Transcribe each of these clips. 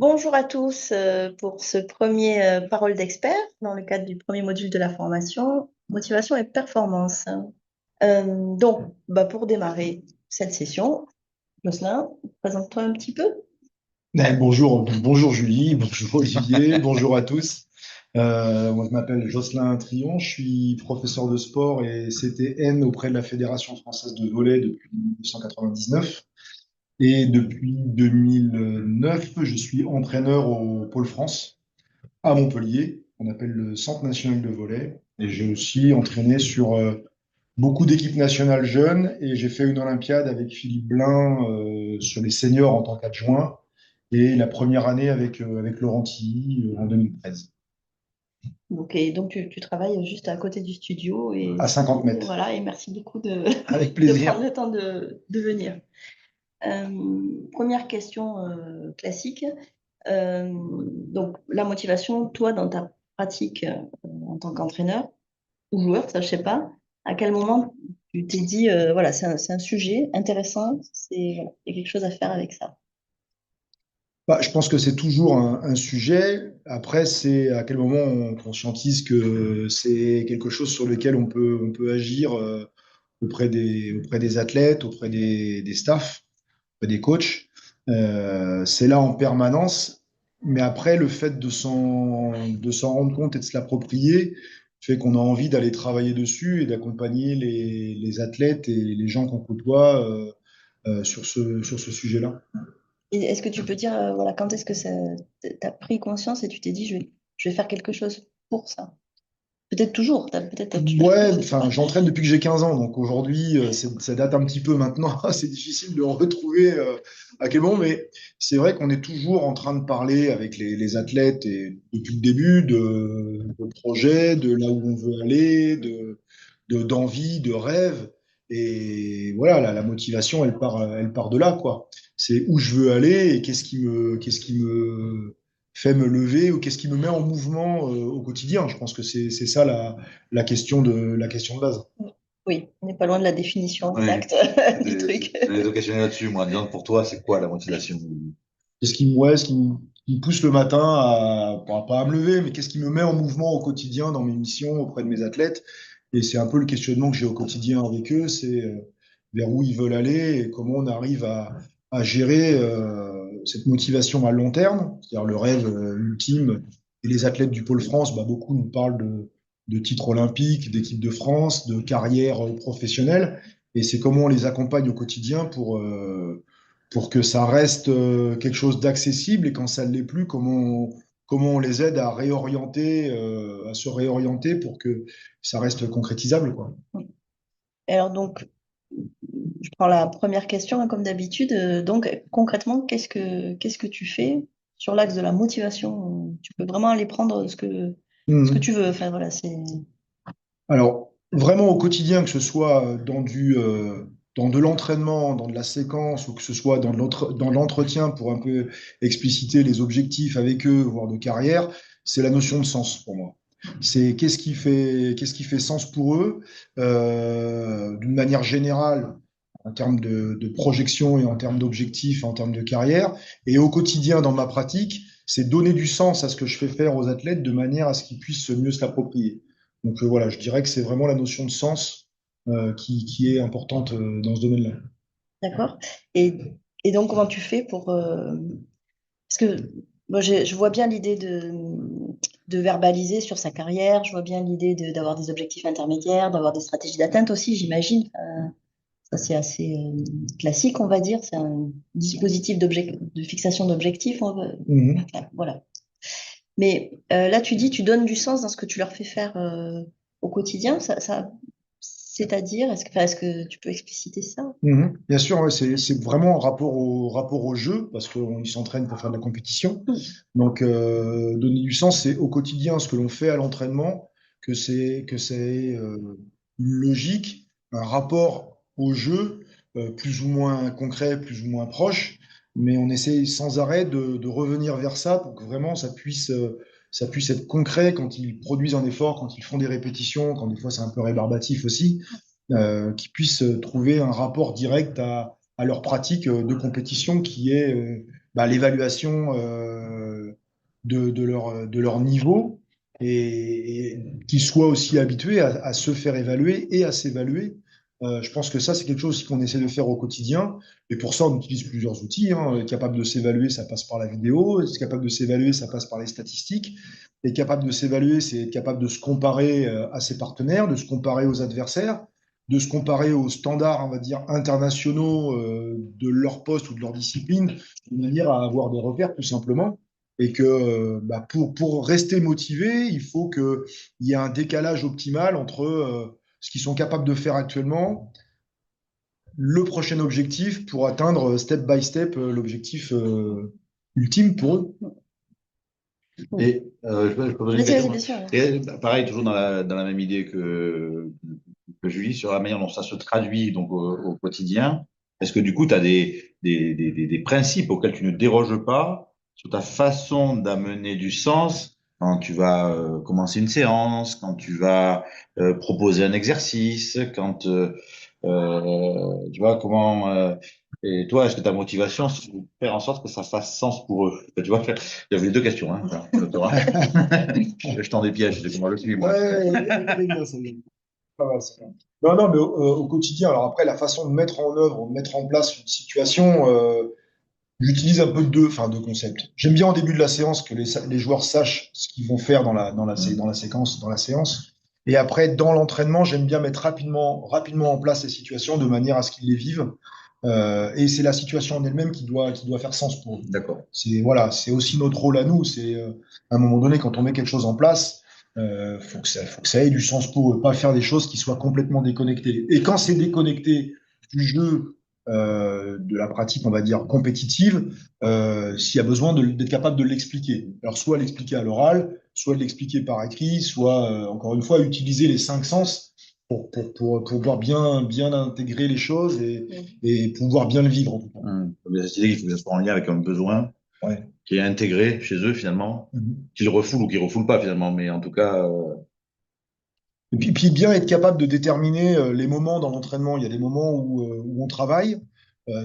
Bonjour à tous pour ce premier parole d'expert dans le cadre du premier module de la formation, motivation et performance. Pour démarrer cette session, Jocelyn, présente-toi un petit peu. Bonjour Julie, bonjour Olivier, bonjour à tous. Moi, je m'appelle Jocelyn Trion, je suis professeur de sport et CTN auprès de la Fédération française de volley depuis 1999. Et depuis 2009, je suis entraîneur au Pôle France à Montpellier, qu'on appelle le Centre national de volley. Et j'ai aussi entraîné sur beaucoup d'équipes nationales jeunes et j'ai fait une Olympiade avec Philippe Blain sur les seniors en tant qu'adjoint et la première année avec Laurent Tilly en 2013, Donc tu travailles juste à côté du studio à 50 mètres. voilà, et merci beaucoup Avec de prendre plaisir. le temps de venir. Première question classique. Donc la motivation, toi, dans ta pratique en tant qu'entraîneur, ou joueur, ça je sais pas. À quel moment tu t'es dit, voilà, c'est un sujet intéressant, voilà, il y a quelque chose à faire avec ça. Bah, je pense que c'est toujours un sujet. Après, c'est à quel moment on conscientise que c'est quelque chose sur lequel on peut agir auprès des athlètes, auprès des staffs, auprès des coachs. C'est là en permanence. Mais après, le fait de s'en rendre compte et de se l'approprier fait qu'on a envie d'aller travailler dessus et d'accompagner les athlètes et les gens qu'on côtoie sur ce sujet-là. Et est-ce que tu peux dire, voilà, quand est-ce que t'as pris conscience et tu t'es dit, je vais faire quelque chose pour ça? Peut-être toujours, Ouais, je sais enfin, pas. j'entraîne depuis que j'ai 15 ans, donc aujourd'hui, ça date un petit peu maintenant. C'est difficile de retrouver à quel moment, mais c'est vrai qu'on est toujours en train de parler avec les athlètes et depuis le début de projets, de là où on veut aller, d'envie, de rêve. Et voilà, la motivation, elle part de là, quoi. C'est où je veux aller et qu'est-ce qui me fait me lever ou qu'est-ce qui me met en mouvement au quotidien. Je pense que c'est ça la question de base. Oui, on n'est pas loin de la définition Oui, exacte du truc. j'allais te questionner là-dessus, moi, en disant pour toi, c'est quoi la motivation? Qu'est-ce qui me pousse le matin pas à me lever, mais qu'est-ce qui me met en mouvement au quotidien dans mes missions auprès de mes athlètes? Et c'est un peu le questionnement que j'ai au quotidien avec eux, c'est vers où ils veulent aller et comment on arrive à gérer cette motivation à long terme, c'est-à-dire le rêve ultime. Et les athlètes du Pôle France, bah, beaucoup nous parlent de titres olympiques, d'équipe de France, de carrière professionnelle. Et c'est comment on les accompagne au quotidien pour que ça reste quelque chose d'accessible et quand ça ne l'est plus, comment on les aide à se réorienter pour que ça reste concrétisable, quoi. Alors donc, je prends la première question, hein, comme d'habitude. Donc, concrètement, qu'est-ce que tu fais sur l'axe de la motivation? Tu peux vraiment aller prendre ce que Mhm. tu veux. Enfin, voilà, c'est. Alors, vraiment au quotidien, que ce soit dans de l'entraînement, dans de la séquence, ou que ce soit dans l'entretien pour un peu expliciter les objectifs avec eux, voire de carrière, c'est la notion de sens pour moi. C'est qu'est-ce qui fait sens pour eux, d'une manière générale, en termes de projection et en termes d'objectifs, en termes de carrière. Et au quotidien, dans ma pratique, c'est donner du sens à ce que je fais faire aux athlètes de manière à ce qu'ils puissent mieux se l'approprier. Donc voilà, je dirais que c'est vraiment la notion de sens qui est importante dans ce domaine-là. D'accord. Et, et donc, comment tu fais pour. Parce que moi, je vois bien l'idée de verbaliser sur sa carrière, je vois bien l'idée d'avoir des objectifs intermédiaires, d'avoir des stratégies d'atteinte aussi, j'imagine. Ça, c'est assez classique, on va dire. C'est un dispositif de fixation d'objectifs. Mhm. Enfin, voilà. Mais là, tu dis, tu donnes du sens dans ce que tu leur fais faire au quotidien. C'est-à-dire, est-ce que tu peux expliciter ça? Mhm. Bien sûr, ouais, c'est vraiment en rapport au jeu, parce qu'ils s'entraînent pour faire de la compétition. Donc, donner du sens, c'est au quotidien ce que l'on fait à l'entraînement, que c'est une logique, un rapport au jeu plus ou moins concret, plus ou moins proche, mais on essaie sans arrêt de revenir vers ça pour que vraiment ça puisse être concret quand ils produisent un effort, quand ils font des répétitions, quand des fois c'est un peu rébarbatif aussi, qu'ils puissent trouver un rapport direct à leur pratique de compétition l'évaluation de leur niveau et qu'ils soient aussi habitués à se faire évaluer et à s'évaluer. Je pense que ça, c'est quelque chose qu'on essaie de faire au quotidien. Et pour ça, on utilise plusieurs outils. Hein. Être capable de s'évaluer, ça passe par la vidéo. Être capable de s'évaluer, ça passe par les statistiques. Être capable de s'évaluer, c'est être capable de se comparer à ses partenaires, de se comparer aux adversaires, de se comparer aux standards, on va dire, internationaux de leur poste ou de leur discipline, de manière à avoir des repères, tout simplement. Et que pour rester motivé, il faut qu'il y ait un décalage optimal entre ce qu'ils sont capables de faire actuellement, le prochain objectif pour atteindre step by step l'objectif ultime pour eux. Et je peux poser une Vas-y, question. vas-y, bien sûr. Ouais. Et, pareil, toujours dans la même idée que Julie, sur la manière dont ça se traduit donc au quotidien. Est-ce que du coup, tu as des principes auxquels tu ne déroges pas sur ta façon d'amener du sens quand tu vas commencer une séance, quand tu vas proposer un exercice, quand tu vois comment et toi, est-ce que ta motivation, c'est de faire en sorte que ça fasse sens pour eux? Tu vois, j'avais deux questions, hein. Enfin, je tends des pièges, c'est comment je suis, moi. Ouais, elle est bien, celle-là. Pas mal, celle-là. Non, non, mais au quotidien, alors après, la façon de mettre en œuvre, de mettre en place une situation, j'utilise un peu deux concepts. J'aime bien au début de la séance que les joueurs sachent ce qu'ils vont faire dans la séquence, dans la séance. Et après, dans l'entraînement, j'aime bien mettre rapidement en place les situations de manière à ce qu'ils les vivent. Et c'est la situation en elle-même qui doit faire sens pour eux. D'accord. C'est voilà, c'est aussi notre rôle à nous. C'est à un moment donné, quand on met quelque chose en place, faut que ça ait du sens pour eux, pas faire des choses qui soient complètement déconnectées. Et quand c'est déconnecté du jeu, de la pratique, on va dire compétitive, s'il y a besoin d'être capable de l'expliquer. Alors soit l'expliquer à l'oral, soit de l'expliquer par écrit, soit encore une fois utiliser les cinq sens pour pouvoir bien intégrer les choses et pouvoir bien le vivre en tout cas. Mais cette idée qu'il faut que ça soit en lien avec un besoin Ouais. qui est intégré chez eux finalement, qu'ils refoulent ou qu'ils refoulent pas finalement, mais en tout cas, Et puis bien être capable de déterminer les moments dans l'entraînement. Il y a des moments où on travaille,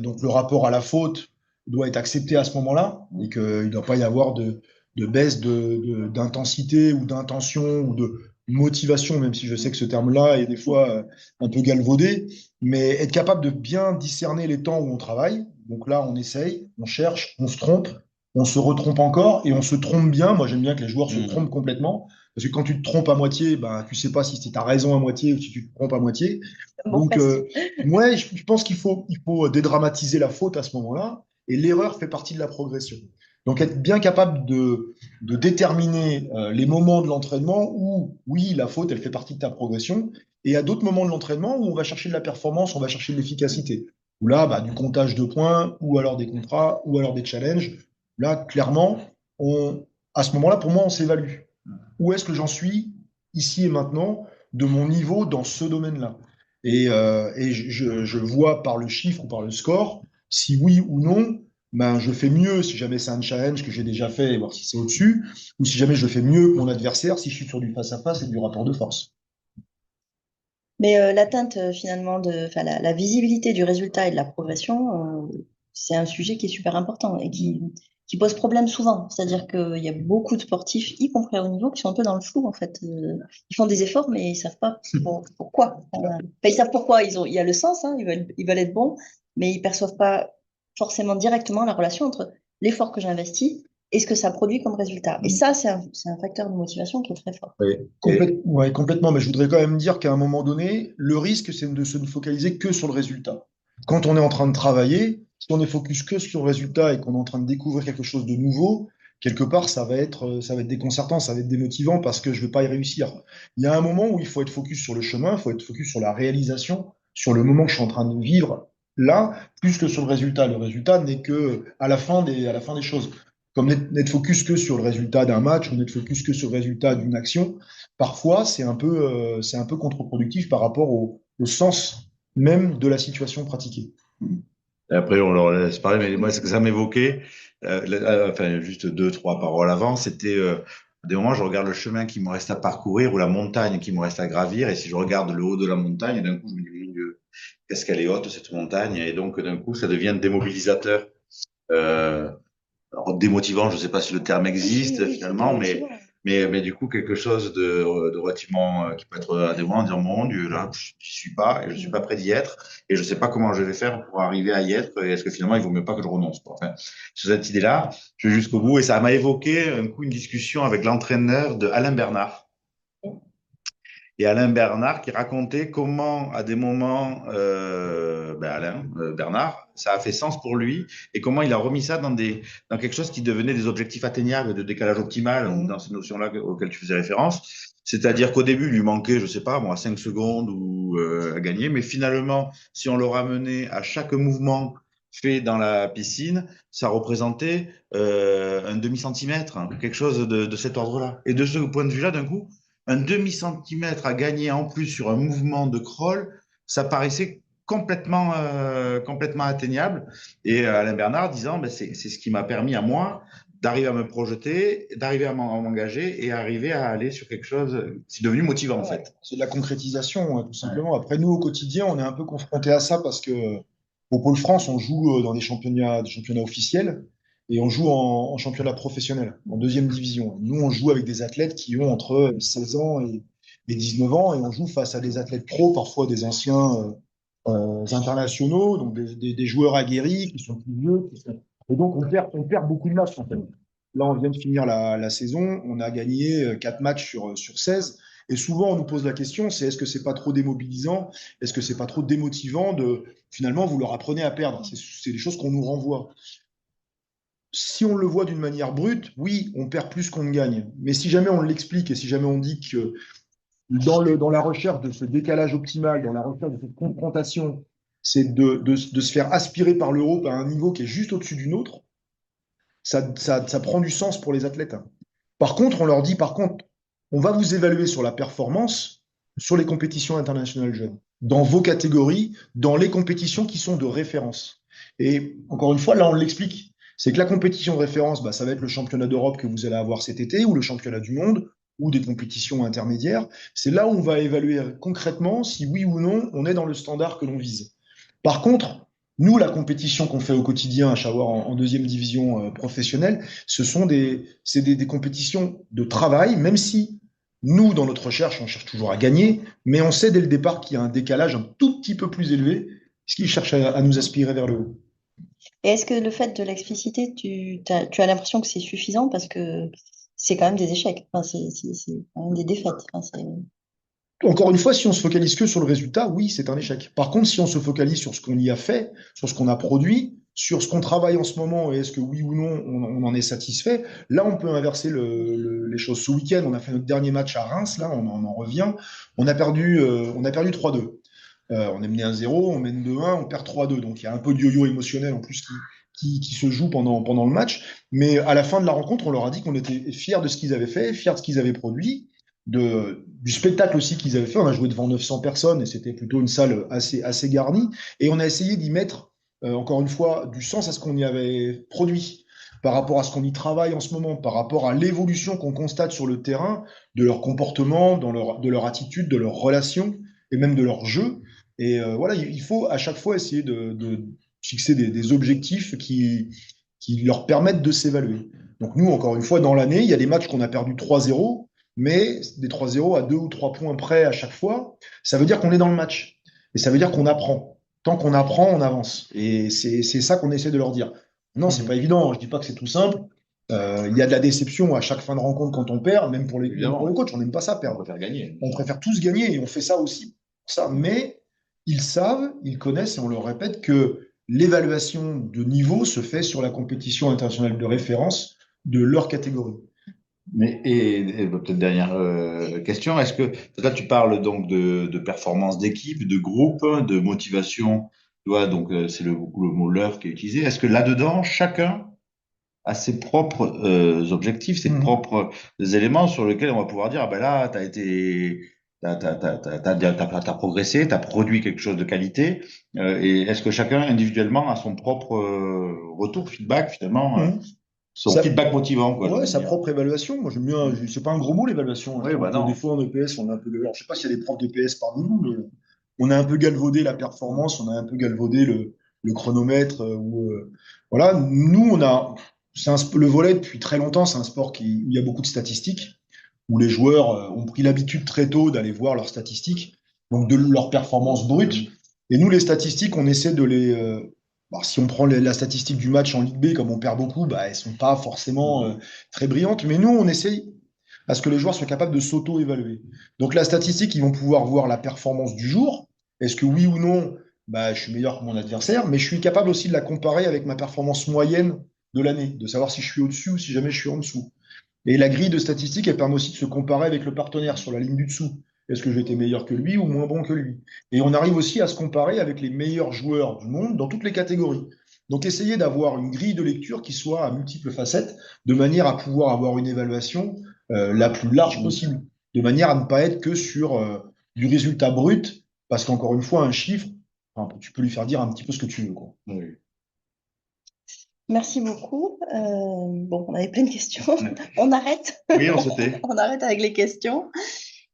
donc le rapport à la faute doit être accepté à ce moment-là, et qu'il ne doit pas y avoir de baisse d'intensité ou d'intention ou de motivation, même si je sais que ce terme-là est des fois un peu galvaudé, mais être capable de bien discerner les temps où on travaille. Donc là, on essaye, on cherche, on se trompe, on se retrompe encore et on se trompe bien. Moi, j'aime bien que les joueurs se trompent complètement. Parce que quand tu te trompes à moitié, bah, tu sais pas si c'est ta raison à moitié ou si tu te trompes à moitié. Bon, Donc, presque. ouais, je pense il faut dédramatiser la faute à ce moment-là. Et l'erreur fait partie de la progression. Donc, être bien capable de déterminer les moments de l'entraînement où, oui, la faute, elle fait partie de ta progression. Et à d'autres moments de l'entraînement où on va chercher de la performance, on va chercher de l'efficacité. Où là, bah, du comptage de points, ou alors des contrats, ou alors des challenges. Là, clairement, à ce moment-là, pour moi, on s'évalue. Où est-ce que j'en suis ici et maintenant de mon niveau dans ce domaine-là. Et je vois par le chiffre ou par le score si oui ou non, ben, je fais mieux si jamais c'est un challenge que j'ai déjà fait et voir si c'est au-dessus, ou si jamais je fais mieux que mon adversaire si je suis sur du face-à-face et du rapport de force. Mais l'atteinte finalement enfin la visibilité du résultat et de la progression, c'est un sujet qui est super important et qui pose problème souvent. C'est-à-dire qu'il y a beaucoup de sportifs, y compris à haut niveau, qui sont un peu dans le flou en fait. Ils font des efforts, mais ils savent pas pourquoi. Enfin, ils savent pourquoi. Il y a le sens, hein, ils veulent être bons, mais ils perçoivent pas forcément directement la relation entre l'effort que j'investis et ce que ça produit comme résultat. Et ça, c'est un facteur de motivation qui est très fort. oui. Et, Ouais, complètement, mais je voudrais quand même dire qu'à un moment donné, le risque, c'est de se focaliser que sur le résultat. Quand on est en train de travailler, si on est focus que sur le résultat et qu'on est en train de découvrir quelque chose de nouveau, quelque part, ça va être déconcertant, ça va être démotivant parce que je ne vais pas y réussir. Il y a un moment où il faut être focus sur le chemin, il faut être focus sur la réalisation, sur le moment que je suis en train de vivre là, plus que sur le résultat. Le résultat n'est que à la fin des choses. Comme n'être focus que sur le résultat d'un match ou n'être focus que sur le résultat d'une action, parfois c'est un peu contre-productif par rapport au sens même de la situation pratiquée. et après, on leur laisse parler, mais moi, ce que ça m'évoquait, enfin, juste deux, trois paroles avant, c'était des moments, je regarde le chemin qui me reste à parcourir ou la montagne qui me reste à gravir, et si je regarde le haut de la montagne, d'un coup, je me dis, mon Dieu, qu'est-ce qu'elle est haute, cette montagne, et donc, d'un coup, ça devient démobilisateur. Euh, alors, démotivant, je ne sais pas si le terme Oui, existe oui, c'est finalement, démotivant. mais du coup, quelque chose de relativement qui peut être à des moments, dire mon Dieu, là, je n'y suis pas et je ne suis pas prêt d'y être et je ne sais pas comment je vais faire pour arriver à y être et est-ce que finalement, il vaut mieux pas que je renonce, quoi. Enfin, sur cette idée-là, je vais jusqu'au bout et ça m'a évoqué un coup une discussion avec l'entraîneur de Alain Bernard. Et Alain Bernard qui racontait comment, à des moments, Alain Bernard, ça a fait sens pour lui et comment il a remis ça dans quelque chose qui devenait des objectifs atteignables de décalage optimal, ou dans ces notions-là auxquelles tu faisais référence. C'est-à-dire qu'au début, il lui manquait, je sais pas, moi, 5 secondes ou à gagner, mais finalement, si on le ramenait à chaque mouvement fait dans la piscine, ça représentait un demi-centimètre, hein, quelque chose de cet ordre-là. Et de ce point de vue-là, d'un coup, un demi-centimètre à gagner en plus sur un mouvement de crawl, ça paraissait complètement atteignable. Et Alain Bernard disant, ben, c'est ce qui m'a permis à moi d'arriver à me projeter, d'arriver à m'engager et arriver à aller sur quelque chose. C'est devenu motivant en Ouais, fait. c'est de la concrétisation, hein, tout Ouais. simplement. Après, nous, au quotidien, on est un peu confronté à ça parce que au Pôle France, on joue dans des championnats officiels et on joue en championnat professionnel, en deuxième division. Nous, on joue avec des athlètes qui ont entre 16 ans et 19 ans et on joue face à des athlètes pros, parfois des anciens internationaux, donc des joueurs aguerris qui sont plus vieux. Et donc, on perd beaucoup de matchs, en fait. Là, on vient de finir la saison, on a gagné 4 matchs sur 16. Et souvent, on nous pose la question, c'est est-ce que c'est pas trop démobilisant? Est-ce que c'est pas trop démotivant de, finalement, vous leur apprenez à perdre? C'est des choses qu'on nous renvoie. Si on le voit d'une manière brute, oui, on perd plus qu'on ne gagne. Mais si jamais on l'explique et si jamais on dit que dans la recherche de ce décalage optimal, dans la recherche de cette confrontation, c'est de se faire aspirer par l'Europe à un niveau qui est juste au-dessus du nôtre, ça prend du sens pour les athlètes. Par contre, on leur dit, par contre, on va vous évaluer sur la performance sur les compétitions internationales jeunes, dans vos catégories, dans les compétitions qui sont de référence. Et encore une fois, là, on l'explique. C'est que la compétition de référence, bah, ça va être le championnat d'Europe que vous allez avoir cet été, ou le championnat du monde, ou des compétitions intermédiaires. C'est là où on va évaluer concrètement si oui ou non on est dans le standard que l'on vise. Par contre, nous, la compétition qu'on fait au quotidien à Chaouar en deuxième division professionnelle, c'est des compétitions de travail, même si nous, dans notre recherche, on cherche toujours à gagner, mais on sait dès le départ qu'il y a un décalage un tout petit peu plus élevé, ce qui cherche à nous aspirer vers le haut. Et est-ce que le fait de l'expliciter, tu as l'impression que c'est suffisant parce que c'est quand même des échecs, enfin, c'est quand même des défaites. Enfin, Encore une fois, si on se focalise que sur le résultat, oui, c'est un échec. Par contre, si on se focalise sur ce qu'on y a fait, sur ce qu'on a produit, sur ce qu'on travaille en ce moment et est-ce que oui ou non on en est satisfait, là on peut inverser les choses. Ce week-end, on a fait notre dernier match à Reims, là on en revient, on a perdu 3-2. On est mené 1-0, on mène 2-1, on perd 3-2. Donc il y a un peu de yo-yo émotionnel en plus qui se joue pendant le match. Mais à la fin de la rencontre, on leur a dit qu'on était fiers de ce qu'ils avaient fait, fiers de ce qu'ils avaient produit, du spectacle aussi qu'ils avaient fait. On a joué devant 900 personnes et c'était plutôt une salle assez garnie. Et on a essayé d'y mettre, encore une fois, du sens à ce qu'on y avait produit, par rapport à ce qu'on y travaille en ce moment, par rapport à l'évolution qu'on constate sur le terrain, de leur comportement, de leur attitude, de leurs relations et même de leur jeu. Et voilà, il faut à chaque fois essayer de fixer des objectifs qui leur permettent de s'évaluer. Donc nous, encore une fois, dans l'année, il y a des matchs qu'on a perdu 3-0, mais des 3-0 à 2 ou 3 points près à chaque fois. Ça veut dire qu'on est dans le match. Et ça veut dire qu'on apprend. Tant qu'on apprend, on avance. Et c'est ça qu'on essaie de leur dire. Non, c'est pas évident. Je dis pas que c'est tout simple. Il y a de la déception à chaque fin de rencontre quand on perd, même pour les Évidemment, coachs, on n'aime pas ça on perdre. préfère gagner. On préfère tous gagner et on fait ça aussi pour ça. Mais ils savent, ils connaissent et on leur répète que l'évaluation de niveau se fait sur la compétition internationale de référence de leur catégorie. Peut-être dernière question, est-ce que là tu parles donc de performance d'équipe, de groupe, de motivation, tu vois, donc c'est beaucoup le mot leurre qui est utilisé. Est-ce que là-dedans, chacun a ses propres objectifs, ses Mmh. propres éléments sur lesquels on va pouvoir dire, ah ben là, t'as progressé, t'as produit quelque chose de qualité, et est-ce que chacun individuellement a son propre retour, feedback finalement, Mmh. son Ça, feedback motivant, quoi, j'ai ouais, envie de sa dire. propre évaluation. Moi, j'aime bien, c'est pas un gros mot l'évaluation, hein. Je Oui, trouve bah que des non. fois en EPS, on a un peu, alors, je sais pas s'il y a des profs d'EPS parmi nous, mais on a un peu galvaudé la performance, on a un peu galvaudé le chronomètre, voilà. Nous, le volley, depuis très longtemps, c'est un sport où il y a beaucoup de statistiques, où les joueurs ont pris l'habitude très tôt d'aller voir leurs statistiques, donc de leur performance brute. Et nous, les statistiques, on essaie de si on prend la statistique du match en Ligue B, comme on perd beaucoup, bah, elles sont pas forcément très brillantes. Mais nous, on essaye à ce que les joueurs soient capables de s'auto-évaluer. Donc la statistique, ils vont pouvoir voir la performance du jour. Est-ce que oui ou non, bah, je suis meilleur que mon adversaire, mais je suis capable aussi de la comparer avec ma performance moyenne de l'année, de savoir si je suis au-dessus ou si jamais je suis en dessous. Et la grille de statistiques, elle permet aussi de se comparer avec le partenaire sur la ligne du dessous. Est-ce que j'ai été meilleur que lui ou moins bon que lui? Et on arrive aussi à se comparer avec les meilleurs joueurs du monde dans toutes les catégories. Donc, essayer d'avoir une grille de lecture qui soit à multiples facettes, de manière à pouvoir avoir une évaluation la plus large possible, de manière à ne pas être que sur du résultat brut, parce qu'encore une fois, un chiffre, enfin, tu peux lui faire dire un petit peu ce que tu veux, quoi. Oui. Merci beaucoup. Bon, on avait plein de questions. On arrête. Oui, on s'était. On arrête avec les questions.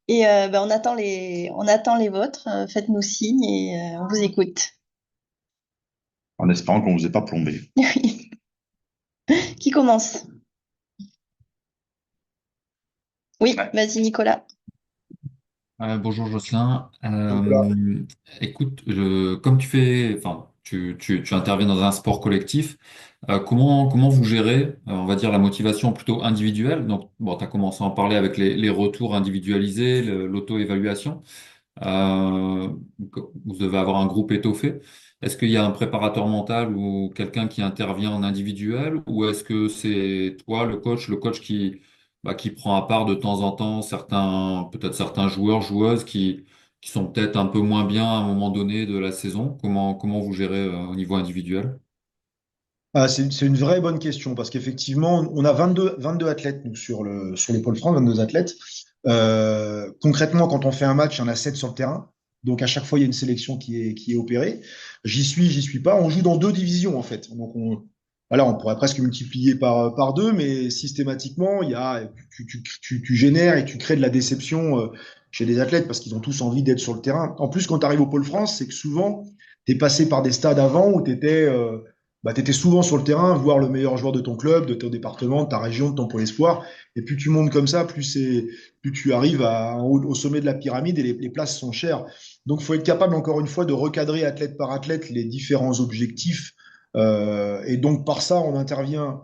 Et on attend les vôtres. Faites-nous signe et on vous écoute. En espérant qu'on ne vous ait pas plombé. Qui commence? Oui, Ouais. vas-y, Nicolas. Bonjour Jocelyn. Donc là, Écoute, comme tu fais, enfin, tu interviens dans un sport collectif, comment vous gérez, on va dire, la motivation plutôt individuelle? Donc, bon, tu as commencé à en parler avec les retours individualisés, l'auto-évaluation. Euh, Vous devez avoir un groupe étoffé. Est-ce qu'il y a un préparateur mental ou quelqu'un qui intervient en individuel, ou est-ce que c'est toi, le coach qui prend à part de temps en temps peut-être certains joueurs, joueuses qui sont peut-être un peu moins bien à un moment donné de la saison? Comment vous gérez au niveau individuel? c'est une vraie bonne question parce qu'effectivement, on a 22 athlètes nous, sur les pôles France, 22 athlètes. Concrètement, quand on fait un match, il y en a 7 sur le terrain. Donc à chaque fois, il y a une sélection qui est opérée. J'y suis pas. On joue dans deux divisions en fait. Donc voilà, on pourrait presque multiplier par deux, mais systématiquement, tu génères et tu crées de la déception chez les athlètes parce qu'ils ont tous envie d'être sur le terrain. En plus, quand tu arrives au pôle France, c'est que souvent, tu es passé par des stades avant où tu étais t'étais souvent sur le terrain, voir le meilleur joueur de ton club, de ton département, de ta région, de ton pôle espoir. Et plus tu montes comme ça, plus tu arrives au sommet de la pyramide et les places sont chères. Donc, il faut être capable, encore une fois, de recadrer athlète par athlète les différents objectifs. Et donc, par ça, on intervient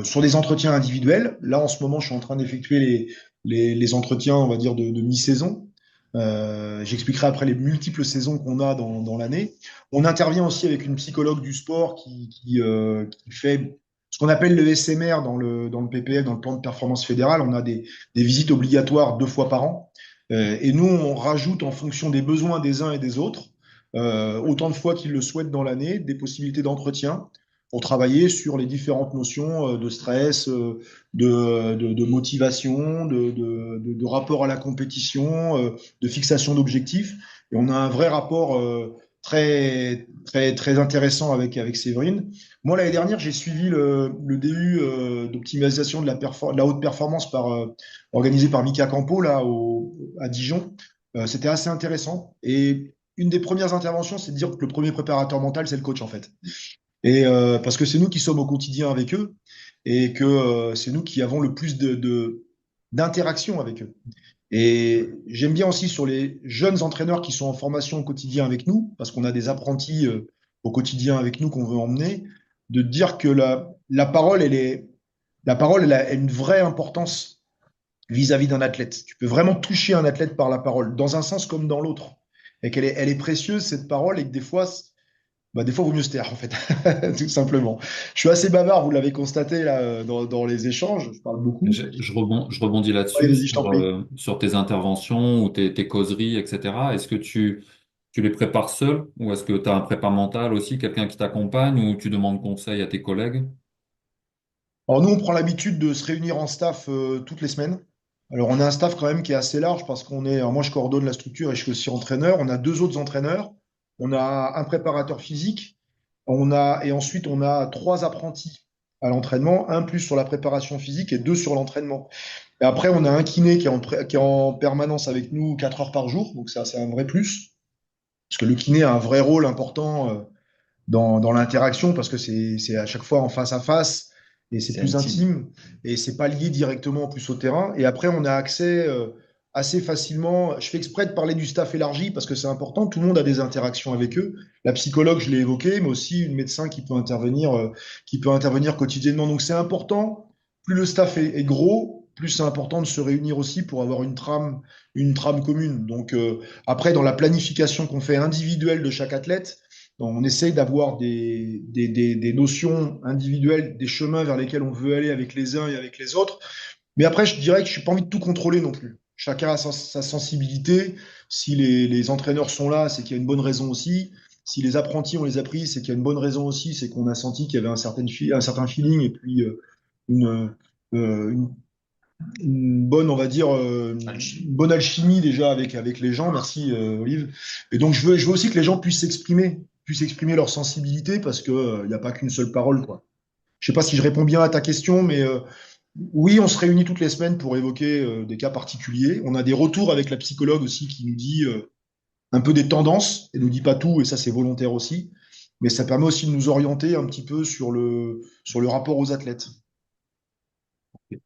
sur des entretiens individuels. Là, en ce moment, je suis en train d'effectuer les entretiens, on va dire, de mi-saison. J'expliquerai après les multiples saisons qu'on a dans l'année. On intervient aussi avec une psychologue du sport qui fait ce qu'on appelle le SMR dans le PPF, dans le plan de performance fédéral. On a des visites obligatoires 2 fois par an. Et nous, on rajoute en fonction des besoins des uns et des autres, autant de fois qu'ils le souhaitent dans l'année, des possibilités d'entretien pour travailler sur les différentes notions de stress, de motivation, de rapport à la compétition, de fixation d'objectifs. Et on a un vrai rapport très intéressant avec Séverine. Moi, l'année dernière, j'ai suivi le DU d'optimisation de la haute performance organisé par Mika Campo à Dijon. C'était assez intéressant. Et une des premières interventions, c'est de dire que le premier préparateur mental, c'est le coach, en fait. Et parce que c'est nous qui sommes au quotidien avec eux et que c'est nous qui avons le plus d'interaction avec eux. Et j'aime bien aussi sur les jeunes entraîneurs qui sont en formation au quotidien avec nous, parce qu'on a des apprentis au quotidien avec nous qu'on veut emmener, de dire que la parole, elle a une vraie importance vis-à-vis d'un athlète. Tu peux vraiment toucher un athlète par la parole, dans un sens comme dans l'autre. Et elle est précieuse, cette parole, et que des fois, il vaut mieux se taire, en fait, tout simplement. Je suis assez bavard, vous l'avez constaté là, dans les échanges, je parle beaucoup. Je rebondis Allez, là-dessus vas-y, je t'en prie. sur tes interventions ou tes causeries, etc. Est-ce que tu les prépares seul ou est-ce que tu as un prépa mental aussi, quelqu'un qui t'accompagne ou tu demandes conseil à tes collègues? Alors nous, on prend l'habitude de se réunir en staff toutes les semaines. Alors on a un staff quand même qui est assez large parce alors moi je coordonne la structure et je suis aussi entraîneur. On a 2 autres entraîneurs. On a un préparateur physique. Et ensuite on a 3 apprentis à l'entraînement, un plus sur la préparation physique et 2 sur l'entraînement. Et après on a un kiné qui est en permanence avec nous 4 heures par jour. Donc ça c'est un vrai plus parce que le kiné a un vrai rôle important dans l'interaction parce que c'est à chaque fois en face à face. et c'est C'est plus intime. intime et c'est pas lié directement en plus au terrain. Et après, on a accès assez facilement. Je fais exprès de parler du staff élargi parce que c'est important. Tout le monde a des interactions avec eux. La psychologue, je l'ai évoqué, mais aussi une médecin qui peut intervenir quotidiennement. Donc c'est important. Plus le staff est gros, plus c'est important de se réunir aussi pour avoir une trame commune. Donc après, dans la planification qu'on fait individuelle de chaque athlète, on essaye d'avoir des notions individuelles, des chemins vers lesquels on veut aller avec les uns et avec les autres. Mais après, je dirais que je n'ai pas envie de tout contrôler non plus. Chacun a sa sensibilité. Si les entraîneurs sont là, c'est qu'il y a une bonne raison aussi. Si les apprentis, on les a pris, c'est qu'il y a une bonne raison aussi. C'est qu'on a senti qu'il y avait un certain feeling et puis une, une bonne, on va dire, une bonne alchimie déjà avec les gens. Merci, Olive. Et donc, je veux aussi que les gens puissent exprimer leur sensibilité parce que, il n'y a pas qu'une seule parole, quoi. Je sais pas si je réponds bien à ta question, mais oui, on se réunit toutes les semaines pour évoquer des cas particuliers. On a des retours avec la psychologue aussi qui nous dit un peu des tendances et nous dit pas tout, et ça c'est volontaire aussi. Mais ça permet aussi de nous orienter un petit peu sur le rapport aux athlètes.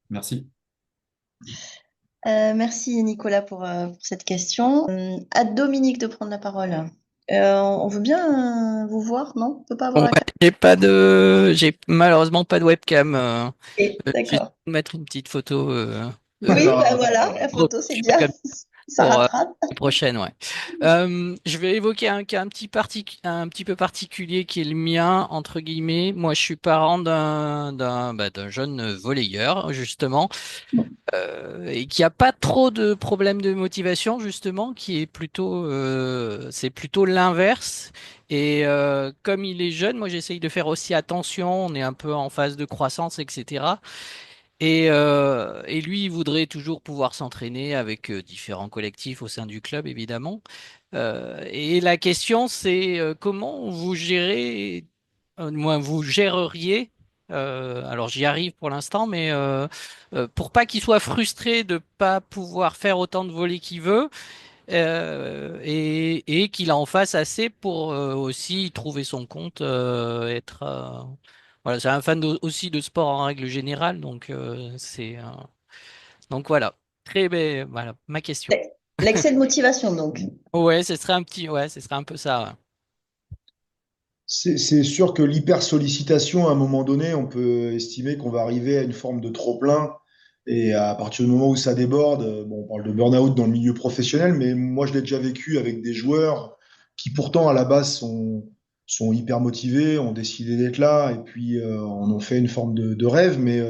Merci. Merci Nicolas pour cette question. À Dominique de prendre la parole. On veut bien vous voir, non? On peut pas avoir Ouais, la carte. j'ai malheureusement pas de webcam. Ok, Juste d'accord. mettre une petite photo Oui, euh, bah voilà, la pour, photo, c'est bien. comme Ça pour rattrape. la prochaine, ouais. Je vais évoquer un cas un petit peu particulier qui est le mien, entre guillemets. Moi, je suis parent d'un jeune volleyeur, justement, et qui a pas trop de problèmes de motivation, justement, qui est c'est plutôt l'inverse. Et comme il est jeune, moi, j'essaye de faire aussi attention. On est un peu en phase de croissance, etc. Et lui, il voudrait toujours pouvoir s'entraîner avec différents collectifs au sein du club, évidemment. Et la question, c'est comment vous gérez, moins vous géreriez, alors j'y arrive pour l'instant, mais pour pas qu'il soit frustré de pas pouvoir faire autant de volets qu'il veut, et qu'il en fasse assez pour aussi trouver son compte, voilà, c'est un fan aussi de sport en règle générale, donc donc voilà. Voilà ma question. L'excès de motivation, donc. Ouais, ce serait un peu ça. Ouais. C'est sûr que l'hyper-sollicitation, à un moment donné, on peut estimer qu'on va arriver à une forme de trop-plein. Et à partir du moment où ça déborde, bon, on parle de burn-out dans le milieu professionnel, mais moi, je l'ai déjà vécu avec des joueurs qui, pourtant, à la base, sont hyper motivés, ont décidé d'être là, et puis en ont fait une forme de rêve. Mais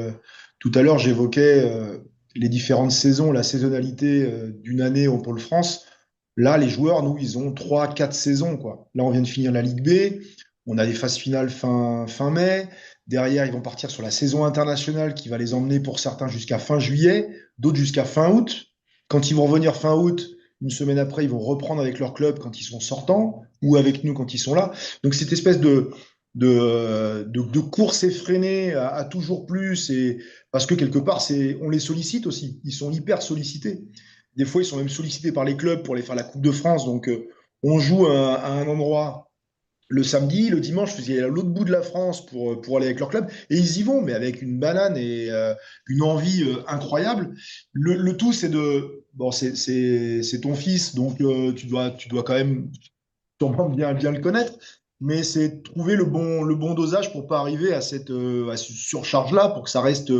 tout à l'heure, j'évoquais les différentes saisons, la saisonnalité d'une année au Pôle France. Là, les joueurs, nous, ils ont 3, 4 saisons, quoi. Là, on vient de finir la Ligue B. On a des phases finales fin mai. Derrière, ils vont partir sur la saison internationale qui va les emmener pour certains jusqu'à fin juillet, d'autres jusqu'à fin août. Quand ils vont revenir fin août, une semaine après, ils vont reprendre avec leur club quand ils sont sortants ou avec nous quand ils sont là. Donc, cette espèce de course effrénée à toujours plus, et parce que quelque part, on les sollicite aussi. Ils sont hyper sollicités. Des fois, ils sont même sollicités par les clubs pour aller faire la Coupe de France. Donc, on joue à un endroit le samedi, le dimanche, ils allaient à l'autre bout de la France pour aller avec leur club. Et ils y vont, mais avec une banane et une envie incroyable. Le tout, c'est de... Bon, c'est ton fils, donc tu dois quand même sûrement bien le connaître. Mais c'est de trouver le bon dosage pour pas arriver à cette surcharge-là, pour que ça reste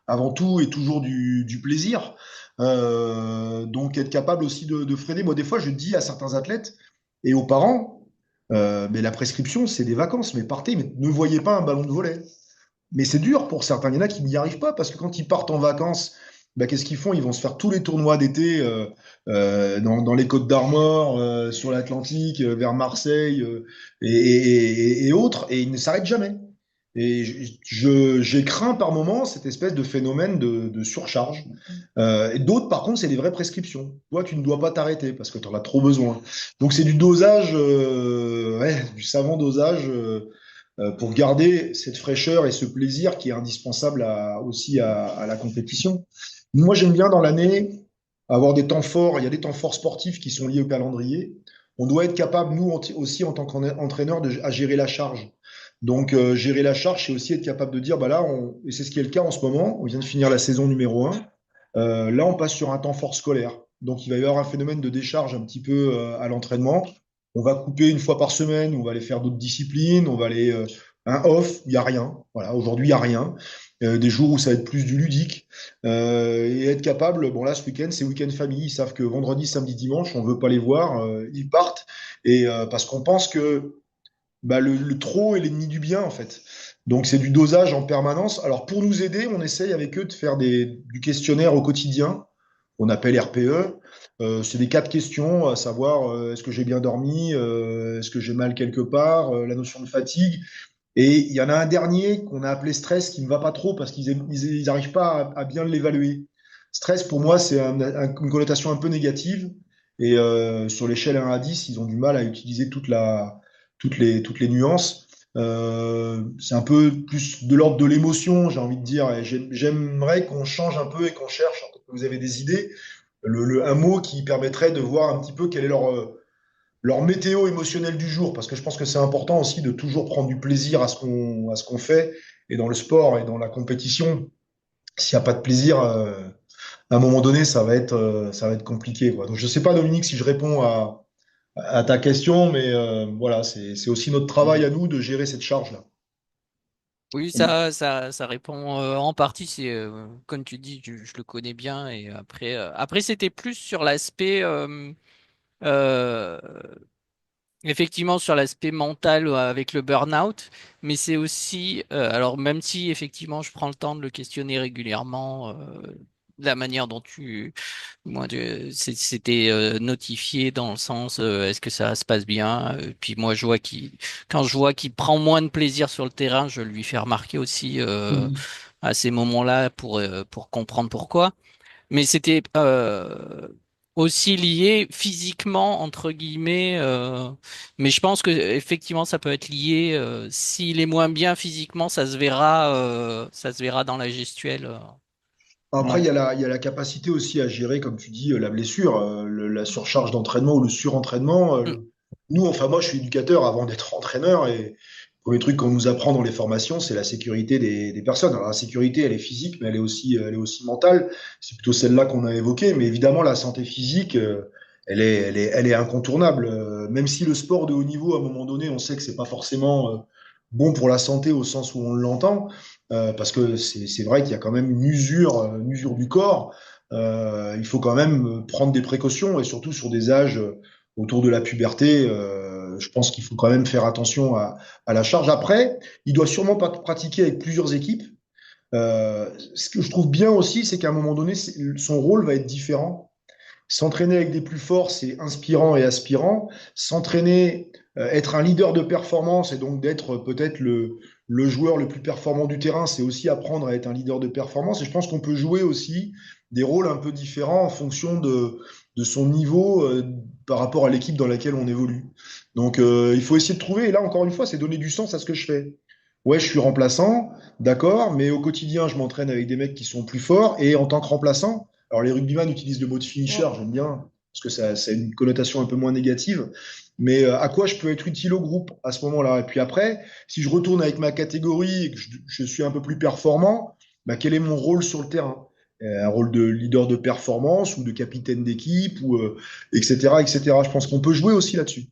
avant tout et toujours du plaisir. Donc être capable aussi de freiner. Moi, des fois, je dis à certains athlètes et aux parents, mais la prescription, c'est des vacances, mais partez, mais ne voyez pas un ballon de volley. Mais c'est dur pour certains. Il y en a qui n'y arrivent pas parce que quand ils partent en vacances, bah, qu'est-ce qu'ils font? Ils vont se faire tous les tournois d'été dans les Côtes d'Armor, sur l'Atlantique, vers Marseille et autres, et ils ne s'arrêtent jamais. Et j'ai craint par moments cette espèce de phénomène de surcharge. Et d'autres, par contre, c'est des vraies prescriptions. Toi, tu ne dois pas t'arrêter parce que tu en as trop besoin. Donc, c'est du dosage, ouais, du savant dosage pour garder cette fraîcheur et ce plaisir qui est indispensable aussi à la compétition. Moi, j'aime bien dans l'année avoir des temps forts. Il y a des temps forts sportifs qui sont liés au calendrier. On doit être capable, nous aussi, en tant qu'entraîneur, à gérer la charge. Donc, gérer la charge, c'est aussi être capable de dire, bah là, et c'est ce qui est le cas en ce moment, on vient de finir la saison numéro 1. Là, on passe sur un temps fort scolaire. Donc, il va y avoir un phénomène de décharge un petit peu à l'entraînement. On va couper une fois par semaine, on va aller faire d'autres disciplines, on va aller un off, il n'y a rien. Voilà, aujourd'hui, il n'y a rien. Des jours où ça va être plus du ludique. Et être capable, bon là, ce week-end, c'est week-end famille. Ils savent que vendredi, samedi, dimanche, on veut pas les voir, ils partent. Et parce qu'on pense que bah, le trop est l'ennemi du bien, en fait. Donc, c'est du dosage en permanence. Alors, pour nous aider, on essaye avec eux de faire du questionnaire au quotidien, on appelle RPE. C'est des 4 questions, à savoir est-ce que j'ai bien dormi, est-ce que j'ai mal quelque part, la notion de fatigue. Et il y en a un dernier qu'on a appelé stress qui ne va pas trop parce qu'ils n'arrivent pas à bien l'évaluer. Stress, pour moi, c'est une connotation un peu négative. Et sur l'échelle 1 à 10, ils ont du mal à utiliser toutes les nuances. C'est un peu plus de l'ordre de l'émotion, j'ai envie de dire. Et j'aimerais qu'on change un peu et qu'on cherche. Vous avez des idées, un mot qui permettrait de voir un petit peu quel est leur météo émotionnelle du jour, parce que je pense que c'est important aussi de toujours prendre du plaisir à ce qu'on fait. Et dans le sport et dans la compétition, s'il n'y a pas de plaisir, à un moment donné, ça va être compliqué, quoi. Donc, je ne sais pas, Dominique, si je réponds à ta question, mais voilà, c'est aussi notre travail à nous de gérer cette charge-là. Oui, ça répond en partie. C'est comme tu dis, je le connais bien. Et après c'était plus sur l'aspect, euh, effectivement, sur l'aspect mental avec le burn-out. Mais c'est aussi, alors même si effectivement, je prends le temps de le questionner régulièrement, la manière dont c'était notifié dans le sens, est-ce que ça se passe bien? Puis moi, quand je vois qu'il prend moins de plaisir sur le terrain, je lui fais remarquer aussi Mhm. à ces moments-là pour comprendre pourquoi. Mais c'était aussi lié physiquement entre guillemets. Mais je pense que effectivement, ça peut être lié. S'il est moins bien physiquement, ça se verra dans la gestuelle. Après, il Ouais. y a la capacité aussi à gérer, comme tu dis, la blessure, la surcharge d'entraînement ou le surentraînement. Mm. Nous, enfin, moi, je suis éducateur avant d'être entraîneur et le premier truc qu'on nous apprend dans les formations, c'est la sécurité des personnes. Alors, la sécurité, elle est physique, mais elle est aussi mentale. C'est plutôt celle-là qu'on a évoquée. Mais évidemment, la santé physique, elle est incontournable. Même si le sport de haut niveau, à un moment donné, on sait que c'est pas forcément bon pour la santé au sens où on l'entend. Parce que c'est vrai qu'il y a quand même une usure du corps. Il faut quand même prendre des précautions et surtout sur des âges autour de la puberté. Je pense qu'il faut quand même faire attention à la charge. Après, il doit sûrement pas pratiquer avec plusieurs équipes. Ce que je trouve bien aussi, c'est qu'à un moment donné, son rôle va être différent. S'entraîner avec des plus forts, c'est inspirant et aspirant. S'entraîner, être un leader de performance et donc d'être peut-être le joueur le plus performant du terrain, c'est aussi apprendre à être un leader de performance. Et je pense qu'on peut jouer aussi des rôles un peu différents en fonction de son niveau par rapport à l'équipe dans laquelle on évolue. Donc il faut essayer de trouver, et là encore une fois, c'est donner du sens à ce que je fais. Ouais, je suis remplaçant, d'accord, mais au quotidien, je m'entraîne avec des mecs qui sont plus forts, et en tant que remplaçant, alors, les rugbyman utilisent le mot de finisher, j'aime bien, parce que ça a une connotation un peu moins négative. Mais à quoi je peux être utile au groupe à ce moment-là? Et puis après, si je retourne avec ma catégorie et que je suis un peu plus performant, bah, quel est mon rôle sur le terrain? Un rôle de leader de performance ou de capitaine d'équipe, ou, etc., etc. Je pense qu'on peut jouer aussi là-dessus.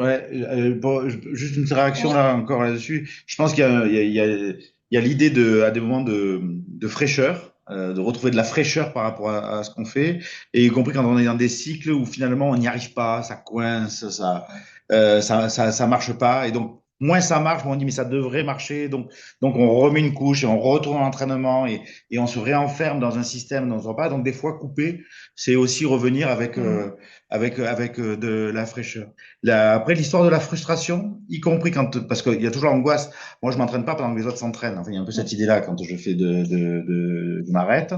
Ouais, bon, juste une petite réaction Oui. là encore là-dessus. Je pense qu'il y a, il y a, il y a, il y a l'idée à des moments de fraîcheur, de retrouver de la fraîcheur par rapport à ce qu'on fait, et y compris quand on est dans des cycles où finalement on n'y arrive pas, ça coince, ça marche pas, et donc moins ça marche, moins on dit mais ça devrait marcher, donc on remet une couche et on retourne à l'entraînement et on se réenferme dans un système dont on ne pas. Donc des fois couper, c'est aussi revenir avec Mhm. de la fraîcheur. Après, l'histoire de la frustration, y compris parce qu'il y a toujours l'angoisse. Moi, je m'entraîne pas pendant que les autres s'entraînent. Enfin, il y a un peu cette idée-là quand je fais je m'arrête.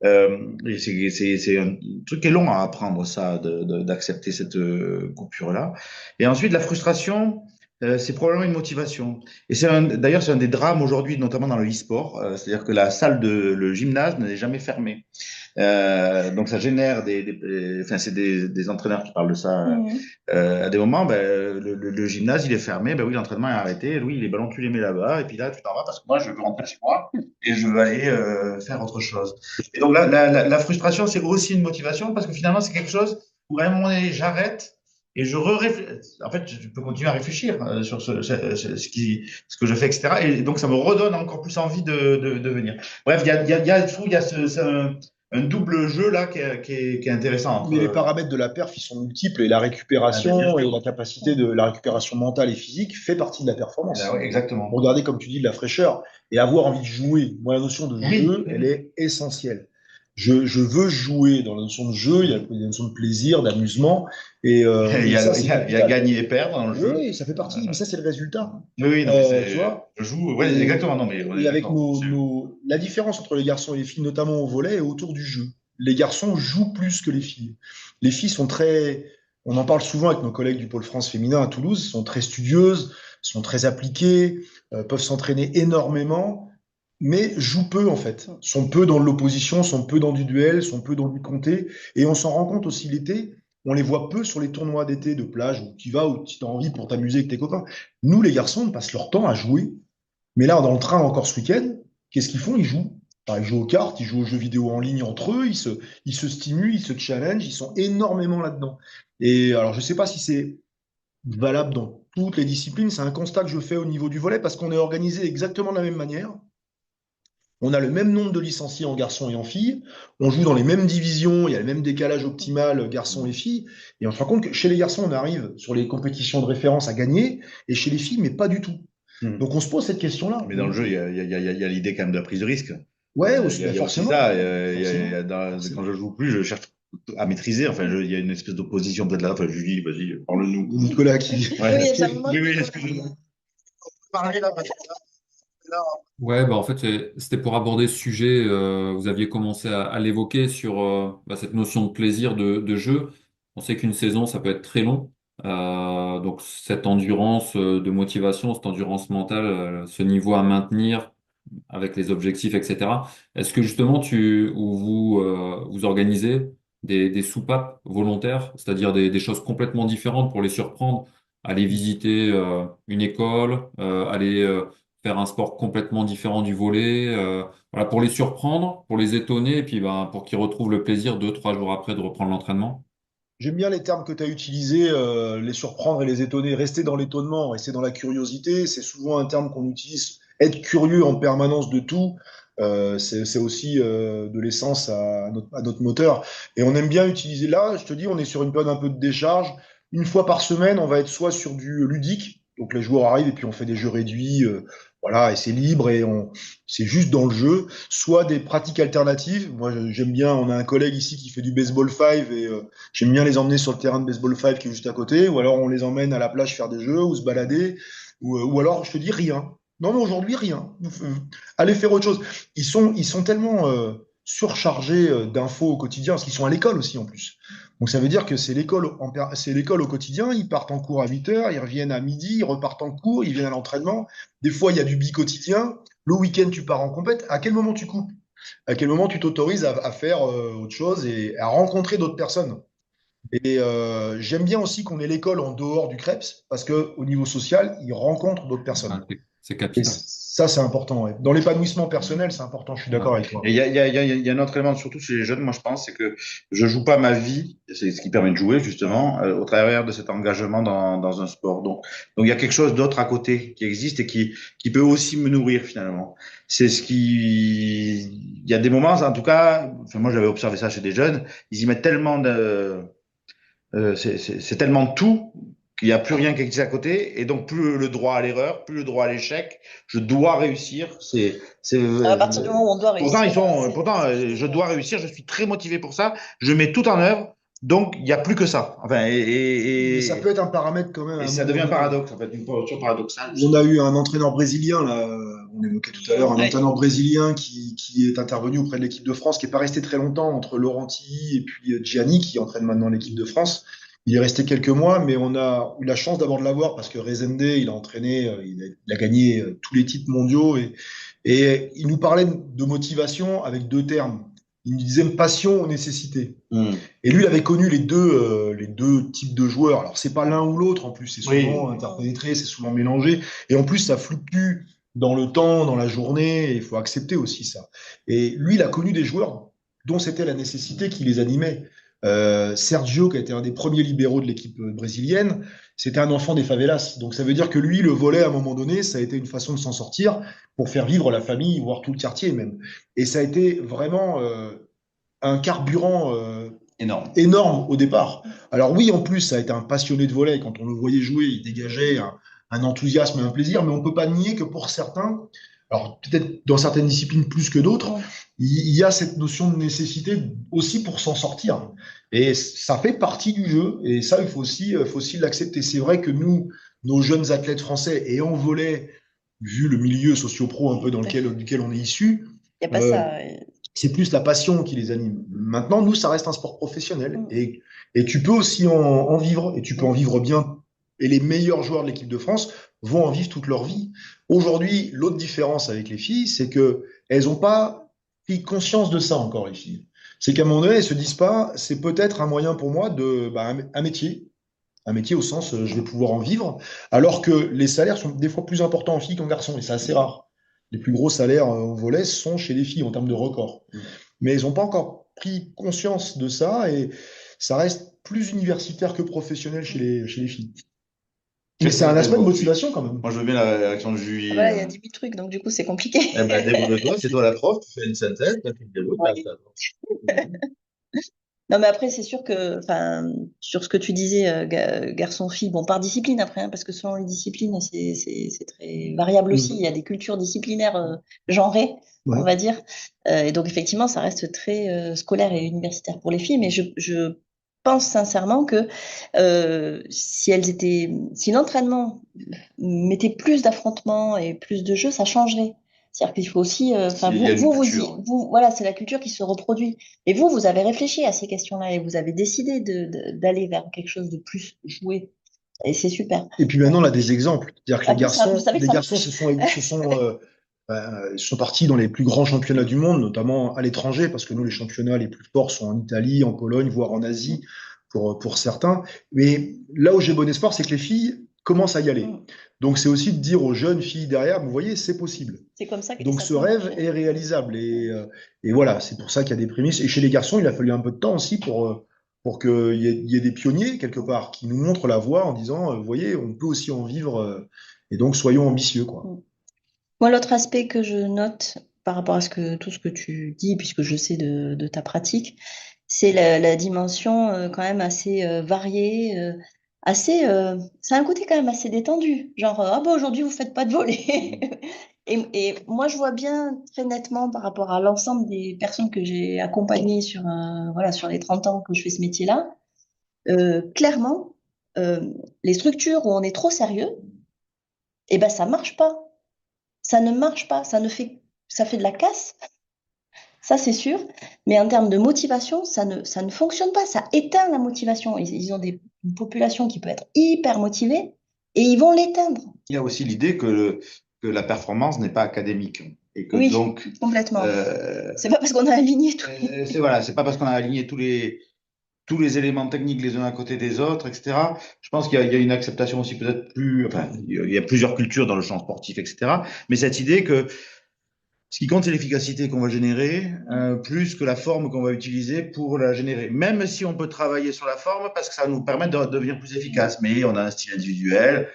Et c'est un truc qui est long à apprendre, ça, d'accepter cette coupure-là. Et ensuite, la frustration, C'est probablement une motivation. Et d'ailleurs, c'est un des drames aujourd'hui, notamment dans le e-sport. C'est-à-dire que le gymnase n'est jamais fermé. Donc ça génère enfin c'est des entraîneurs qui parlent de ça. Mhm. À des moments, ben, le gymnase il est fermé, ben oui, l'entraînement est arrêté. Oui, les ballons tu les mets là-bas, et puis là tu t'en vas parce que moi je veux rentrer chez moi et je veux aller faire autre chose. Et donc là, la frustration c'est aussi une motivation parce que finalement c'est quelque chose où à un moment donné j'arrête. Et en fait, je peux continuer à réfléchir sur ce que je fais, etc. Et donc, ça me redonne encore plus envie de venir. Bref, je trouve, il y a un double jeu là qui est intéressant Mais les entre. paramètres de la perf, ils sont multiples et la Ah, ben, bien récupération et sûr. la capacité de la récupération mentale et physique fait partie de la Eh ben performance. ouais, exactement. Pour garder, comme tu dis, de la fraîcheur et avoir envie de jouer. Moi, la notion de Oui. jeu, elle est essentielle. Je veux jouer. Dans la notion de jeu, il y a la notion de plaisir, d'amusement. Et Il y ça, a, c'est il y a capital. gagner et perdre dans le jeu. Oui, ça fait partie. Mais ça, c'est le résultat. Oui, oui, non, mais Tu vois? je joue. Ouais, Et, exactement. Non, mais on est et avec d'accord. la différence entre les garçons et les filles, notamment au volley, est autour du jeu. Les garçons jouent plus que les filles. Les filles sont très, on en parle souvent avec nos collègues du pôle France féminin à Toulouse, sont très studieuses, sont très appliquées, peuvent s'entraîner énormément, mais jouent peu en fait. Sont peu dans l'opposition, sont peu dans du duel, sont peu dans du compter. Et on s'en rend compte aussi l'été. On les voit peu sur les tournois d'été de plage où tu vas, où tu as envie pour t'amuser avec tes copains. Nous, les garçons, on passe leur temps à jouer, mais là, dans le train encore ce week-end, qu'est-ce qu'ils font? Ils jouent. Enfin, ils jouent aux cartes, ils jouent aux jeux vidéo en ligne entre eux, ils se stimulent, ils se challengent, ils sont énormément là-dedans. Et alors, je ne sais pas si c'est valable dans toutes les disciplines, c'est un constat que je fais au niveau du volley parce qu'on est organisé exactement de la même manière. On a le même nombre de licenciés en garçons et en filles, on joue dans les mêmes divisions, il y a le même décalage optimal garçons et filles, et on se rend compte que chez les garçons, on arrive sur les compétitions de référence à gagner, et chez les filles, mais pas du tout. Hmm. Donc on se pose cette question-là. Mais dans le jeu, il y a l'idée quand même de la prise de risque. Ouais, Il y a aussi forcément. ça. Quand je joue plus, je cherche à maîtriser. Enfin, il y a une espèce d'opposition peut-être là. Enfin, Julie, vas-y, parle-nous. Nicolas qui. Ouais. Oui, c'est un moment Oui, oui, Nicolas. excusez-moi. Parlez là, parce que là, Ouais, bah en fait, c'était pour aborder ce sujet. Vous aviez commencé à l'évoquer sur cette notion de plaisir de jeu. On sait qu'une saison, ça peut être très long. Donc, cette endurance de motivation, cette endurance mentale, ce niveau à maintenir avec les objectifs, etc. Est-ce que justement, ou vous organisez des soupapes volontaires, c'est-à-dire des choses complètement différentes pour les surprendre, aller visiter une école, aller faire un sport complètement différent du volley, voilà, pour les surprendre, pour les étonner, et puis ben, pour qu'ils retrouvent le plaisir 2, 3 jours après de reprendre l'entraînement. J'aime bien les termes que tu as utilisés, les surprendre et les étonner. Rester dans l'étonnement, rester dans la curiosité, c'est souvent un terme qu'on utilise. Être curieux en permanence de tout, c'est aussi de l'essence à notre moteur. Et on aime bien utiliser là, je te dis, on est sur une période un peu de décharge. Une fois par semaine, on va être soit sur du ludique, donc les joueurs arrivent et puis on fait des jeux réduits, voilà, et c'est libre et c'est juste dans le jeu, soit des pratiques alternatives. Moi, j'aime bien, on a un collègue ici qui fait du baseball 5 et j'aime bien les emmener sur le terrain de baseball 5 qui est juste à côté, ou alors on les emmène à la plage faire des jeux ou se balader, ou alors je te dis rien. Non, mais aujourd'hui, rien. Allez faire autre chose. Ils sont tellement surchargés d'infos au quotidien, parce qu'ils sont à l'école aussi en plus. Donc ça veut dire que c'est l'école au quotidien, ils partent en cours à 8 heures, ils reviennent à midi, ils repartent en cours, ils viennent à l'entraînement. Des fois, il y a du bi-quotidien. Le week-end, tu pars en compète. À quel moment tu coupes? À quel moment tu t'autorises à faire autre chose et à rencontrer d'autres personnes? Et j'aime bien aussi qu'on ait l'école en dehors du CREPS, parce que au niveau social, ils rencontrent d'autres personnes. Enfin, c'est Et capital. ça, c'est important. Ouais. Dans l'épanouissement personnel, c'est important. Je suis Ouais. d'accord avec toi. et il y a un autre élément, surtout chez les jeunes, moi je pense, c'est que je joue pas ma vie, c'est ce qui permet de jouer justement, au travers de cet engagement dans un sport. Donc il y a quelque chose d'autre à côté qui existe et qui peut aussi me nourrir finalement. C'est ce qui, il y a des moments, en tout cas, enfin, moi j'avais observé ça chez des jeunes, ils y mettent tellement c'est tellement tout qu'il n'y a plus rien qui existe à côté, et donc plus le droit à l'erreur, plus le droit à l'échec. Je dois réussir. À partir du moment où on doit Pourtant, réussir, je dois réussir. Je suis très motivé pour ça. Je mets tout en œuvre. Donc, il n'y a plus que ça. Enfin, Mais ça peut être un paramètre quand même à et un ça moment devient un donné. paradoxe, en fait, une posture paradoxale. On a eu un entraîneur brésilien, là, on évoquait tout à l'heure, un ouais. entraîneur brésilien qui est intervenu auprès de l'équipe de France, qui n'est pas resté très longtemps entre Laurenti et puis Gianni, qui entraîne maintenant l'équipe de France, Il est resté quelques mois, mais on a eu la chance d'abord de l'avoir parce que Rezende, il a entraîné, il a gagné tous les titres mondiaux et il nous parlait de motivation avec deux termes. Il nous disait passion ou nécessité. Et lui, il avait connu les deux types de joueurs. Alors, c'est pas l'un ou l'autre, en plus, c'est souvent Oui. interpénétré, c'est souvent mélangé. Et en plus, ça fluctue dans le temps, dans la journée, et il faut accepter aussi ça. Et lui, il a connu des joueurs dont c'était la nécessité qui les animait. Sergio, qui a été un des premiers libéraux de l'équipe brésilienne, c'était un enfant des favelas. Donc, ça veut dire que lui, le volley, à un moment donné, ça a été une façon de s'en sortir pour faire vivre la famille, voire tout le quartier même. Et ça a été vraiment un carburant Énorme. énorme au départ. Alors oui, en plus, ça a été un passionné de volley. Quand on le voyait jouer, il dégageait un enthousiasme et un plaisir, mais on ne peut pas nier que pour certains, alors peut-être dans certaines disciplines plus que d'autres, il y a cette notion de nécessité aussi pour s'en sortir. Et ça fait partie du jeu, et ça, faut aussi l'accepter. C'est vrai que nous, nos jeunes athlètes français, et en volley, vu le milieu socio-pro un peu duquel on est issu, Il n'y a pas euh, ça. c'est plus la passion qui les anime. Maintenant, nous, ça reste un sport professionnel et tu peux aussi en vivre et tu peux en vivre bien. Et les meilleurs joueurs de l'équipe de France vont en vivre toute leur vie. Aujourd'hui, l'autre différence avec les filles, c'est que elles n'ont pas pris conscience de ça encore, les filles. C'est qu'à un moment donné, elles se disent pas, c'est peut-être un moyen pour moi un métier au sens, je vais pouvoir en vivre, alors que les salaires sont des fois plus importants en filles qu'en garçons, et c'est assez rare. Les plus gros salaires au volet sont chez les filles en termes de record. Mais ils n'ont pas encore pris conscience de ça, et ça reste plus universitaire que professionnel chez les filles. Mais c'est un aspect de motivation quand même. Moi, je veux bien la réaction de Julie. Voilà, il y a 10 000 trucs, donc du coup, c'est compliqué. Eh ben, débrouille-toi, c'est toi la prof, tu fais une synthèse, tu te débrouilles, Ouais. Non, mais après, c'est sûr que, enfin, sur ce que tu disais, garçon-fille, bon, par discipline après, hein, parce que selon les disciplines, c'est très variable aussi. Il y a des cultures disciplinaires genrées, on va dire. Et donc, effectivement, ça reste très scolaire et universitaire pour les filles, mais je pense sincèrement que si l'entraînement mettait plus d'affrontements et plus de jeux, ça changerait. C'est-à-dire qu'il faut aussi, enfin, Il y a une vous, culture. voilà, c'est la culture qui se reproduit. Et vous avez réfléchi à ces questions-là et vous avez décidé d'aller vers quelque chose de plus joué. Et c'est super. Et puis maintenant, on a des exemples. C'est-à-dire que En plus, vous savez que les ça garçons marche. sont partis dans les plus grands championnats du monde, notamment à l'étranger, parce que nous, les championnats les plus forts sont en Italie, en Pologne, voire en Asie, pour certains. Mais là où j'ai bon espoir, c'est que les filles commencent à y aller. Donc, c'est aussi de dire aux jeunes filles derrière, vous voyez, c'est possible. C'est comme ça que Donc, ça ce peut rêve marcher. est réalisable. Et voilà, c'est pour ça qu'il y a des prémices. Et chez les garçons, il a fallu un peu de temps aussi pour qu'il y ait des pionniers, quelque part, qui nous montrent la voie en disant, vous voyez, on peut aussi en vivre. Et donc, soyons ambitieux, quoi. Moi, l'autre aspect que je note par rapport à tout ce que tu dis, puisque je sais de ta pratique, c'est la dimension quand même assez variée, c'est un côté quand même assez détendu. Genre, ah bon, aujourd'hui, vous faites pas de volley. Et moi, je vois bien très nettement par rapport à l'ensemble des personnes que j'ai accompagnées voilà, sur les 30 ans que je fais ce métier-là, clairement, les structures où on est trop sérieux, eh ben, ça marche pas. Ça ne marche pas. Ça fait de la casse. Ça, c'est sûr. Mais en termes de motivation, ça ne fonctionne pas. Ça éteint la motivation. Ils ont une population qui peut être hyper motivée et ils vont l'éteindre. Il y a aussi l'idée que la performance n'est pas académique. Et que Oui, donc, complètement. C'est pas parce qu'on a aligné tout. c'est pas parce qu'on a aligné tous les éléments techniques les uns à côté des autres, etc. Je pense qu'il y a une acceptation aussi peut-être plus, enfin, il y a plusieurs cultures dans le champ sportif, etc. Mais cette idée que ce qui compte, c'est l'efficacité qu'on va générer, plus que la forme qu'on va utiliser pour la générer. Même si on peut travailler sur la forme, parce que ça va nous permettre de devenir plus efficace. Mais on a un style individuel.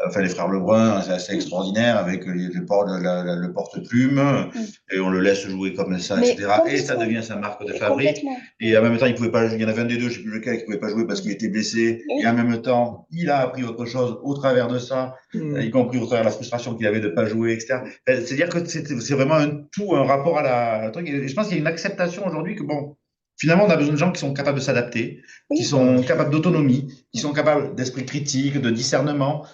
Enfin, les frères Lebrun, c'est assez extraordinaire avec le porte-plume, et on le laisse jouer comme ça, etc. Et ça devient sa marque de fabrique. Et en même temps, il pouvait pas, il y en avait un des deux, je sais plus lequel, qui pouvait pas jouer parce qu'il était blessé. Et en même temps, il a appris autre chose au travers de ça, y compris au travers de la frustration qu'il avait de pas jouer, etc. C'est-à-dire que c'est vraiment un rapport à la truc. Et je pense qu'il y a une acceptation aujourd'hui que bon, finalement, on a besoin de gens qui sont capables de s'adapter, qui sont capables d'autonomie, qui sont capables d'esprit critique, de discernement.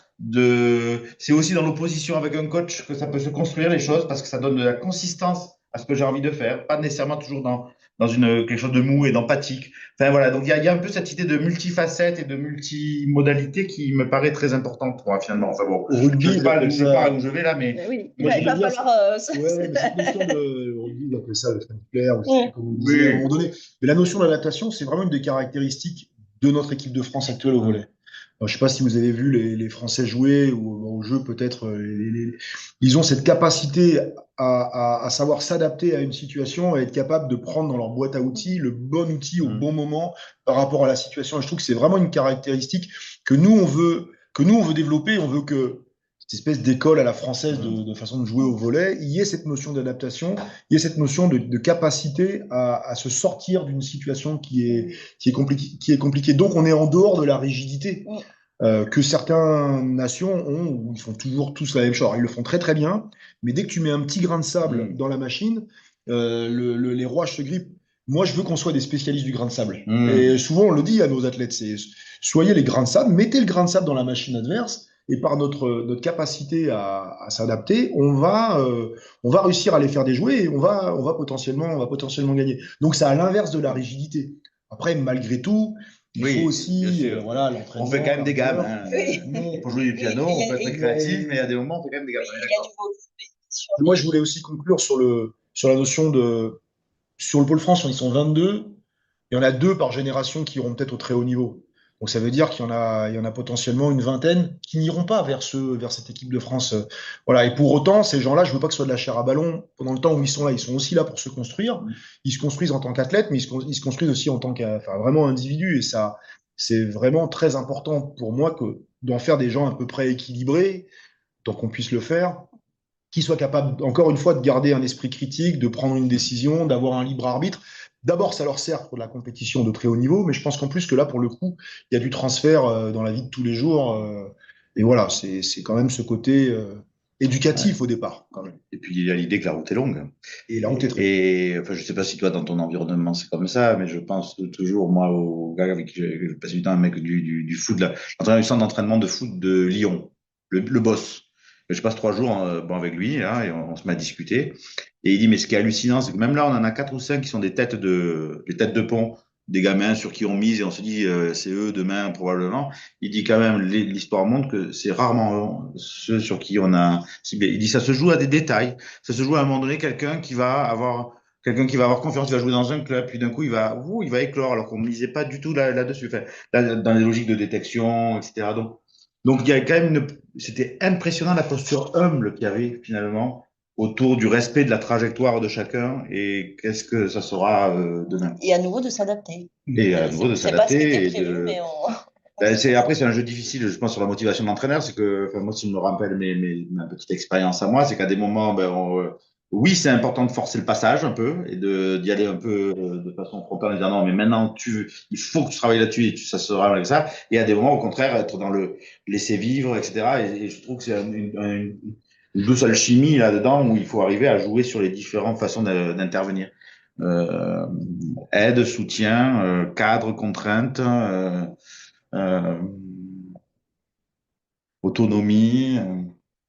C'est aussi dans l'opposition avec un coach que ça peut se construire les choses parce que ça donne de la consistance à ce que j'ai envie de faire, pas nécessairement toujours dans quelque chose de mou et d'empathique. Enfin voilà, donc il y a un peu cette idée de multifacette et de multimodalité qui me paraît très importante pour moi finalement. Enfin bon, Au je rugby, sais ils pas appellent d'où je pars et ça. où je vais là, mais Oui, Moi, il j'aimais va bien falloir. ouais, mais cette notion de, au rugby, ils appellent ça le fair play, ou je sais plus Ouais. comment on disait à un oui. moment donné. Mais la notion d'adaptation, c'est vraiment une des caractéristiques de notre équipe de France actuelle au volley. Alors, je sais pas si vous avez vu les Français jouer ou au jeu, peut-être, ils ont cette capacité à savoir s'adapter à une situation et être capable de prendre dans leur boîte à outils le bon outil au Mm. bon moment par rapport à la situation. Et je trouve que c'est vraiment une caractéristique que nous, on veut développer. On veut que cette espèce d'école à la française Mm. de façon de jouer au volet, il y ait cette notion d'adaptation, il y ait cette notion de capacité à se sortir d'une situation qui est compliquée. Donc, on est en dehors de la rigidité que certaines nations ont, où ils font toujours tous la même chose. Alors, ils le font très très bien, mais dès que tu mets un petit grain de sable Mm. dans la machine, les rouages se grippent. Moi, je veux qu'on soit des spécialistes du grain de sable. Mm. Et souvent, on le dit à nos athlètes, c'est soyez les grains de sable, mettez le grain de sable dans la machine adverse, et par notre capacité à s'adapter, on va réussir à les faire déjouer et on va potentiellement gagner. Donc, c'est à l'inverse de la rigidité. Après, malgré tout, il faut Oui, bien aussi sûr. voilà, On fait quand l'entraînement, même des gammes, l'ardeur. hein. Oui, Mais, Pour jouer du oui, piano, on peut être très créatif, mais mais il y a des moments, on fait quand même des gammes. oui, On est il y a du d'accord. volume, bien sûr. moi, je voulais aussi conclure sur la notion de. Sur le pôle France, ils sont 22. Il y en a deux par génération qui iront peut-être au très haut niveau. Donc ça veut dire qu'il y en a potentiellement une vingtaine qui n'iront pas vers cette équipe de France. Voilà. Et pour autant, ces gens-là, je veux pas que ce soit de la chair à ballon. Pendant le temps où ils sont là, ils sont aussi là pour se construire. Ils se construisent en tant qu'athlètes, mais ils se construisent aussi en tant vraiment individus. Et ça, c'est vraiment très important pour moi d'en faire des gens à peu près équilibrés, tant qu'on puisse le faire, qui soient capables, encore une fois, de garder un esprit critique, de prendre une décision, d'avoir un libre arbitre. D'abord, ça leur sert pour la compétition de très haut niveau, mais je pense qu'en plus que là, pour le coup, il y a du transfert dans la vie de tous les jours. Et voilà, c'est quand même ce côté Ouais. éducatif au départ, quand même. Et puis il y a l'idée que la route est longue. Et la route est très. Et enfin, je sais pas si toi, dans ton environnement, c'est comme ça, mais je pense toujours, moi, au gars avec qui je passe du temps, un mec du foot, l'entraîneur du centre d'entraînement de foot de Lyon, le boss. Je passe 3 jours bon, avec lui, là, et on se met à discuter. Et il dit, mais ce qui est hallucinant, c'est que même là, on en a 4 ou 5 qui sont des têtes de pont, des gamins sur qui on mise, et on se dit, c'est eux demain, probablement. Il dit quand même, l'histoire montre que c'est rarement ceux sur qui on a ciblé. Il dit, ça se joue à des détails. Ça se joue à un moment donné, quelqu'un qui va avoir confiance, il va jouer dans un club, puis d'un coup, il va éclore, alors qu'on ne misait pas du tout là-dessus. Enfin, là, dans les logiques de détection, etc. Donc il y a quand même c'était impressionnant la posture humble qu'il y avait finalement autour du respect de la trajectoire de chacun et qu'est-ce que ça sera demain. Et à nouveau de s'adapter. Et à nouveau de C'est pas ce qui était s'adapter et prévu, de. mais on Ben, s'adapte. après, c'est un jeu difficile, je pense, sur la motivation de l'entraîneur. C'est que, enfin, moi, si je me rappelle ma petite expérience à moi, c'est qu'à des moments, ben, oui, c'est important de forcer le passage un peu et d'y aller un peu de façon frontale et dire non, mais maintenant, il faut que tu travailles là-dessus et ça sera avec ça. Et à des moments, au contraire, être dans le laisser vivre, etc. Et je trouve que c'est une douce alchimie là-dedans où il faut arriver à jouer sur les différentes façons d'intervenir. Euh, Aide, soutien, cadre, contrainte. Euh, Autonomie.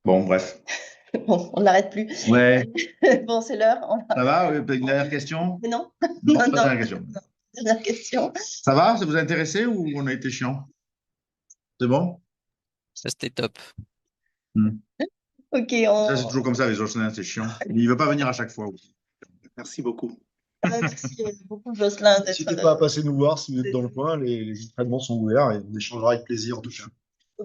Bon, bref. Bon, on n'arrête plus. Ouais, Bon, c'est l'heure. ça va? Une dernière question? Non, Non, non, pas non. dernière question. Dernière question. Ça va? Ça vous a intéressé ou on a été chiant? C'est bon? Ça, c'était top. Hmm. Ok, Ça, c'est toujours comme ça, les Jocelyn, c'est chiant. Il ne veut pas venir à chaque fois aussi. Merci beaucoup. merci beaucoup, Jocelyn, d'être. N'hésitez pas à passer nous voir si vous êtes dans le coin. Les entraînements sont ouverts et on échangera avec plaisir en tout cas.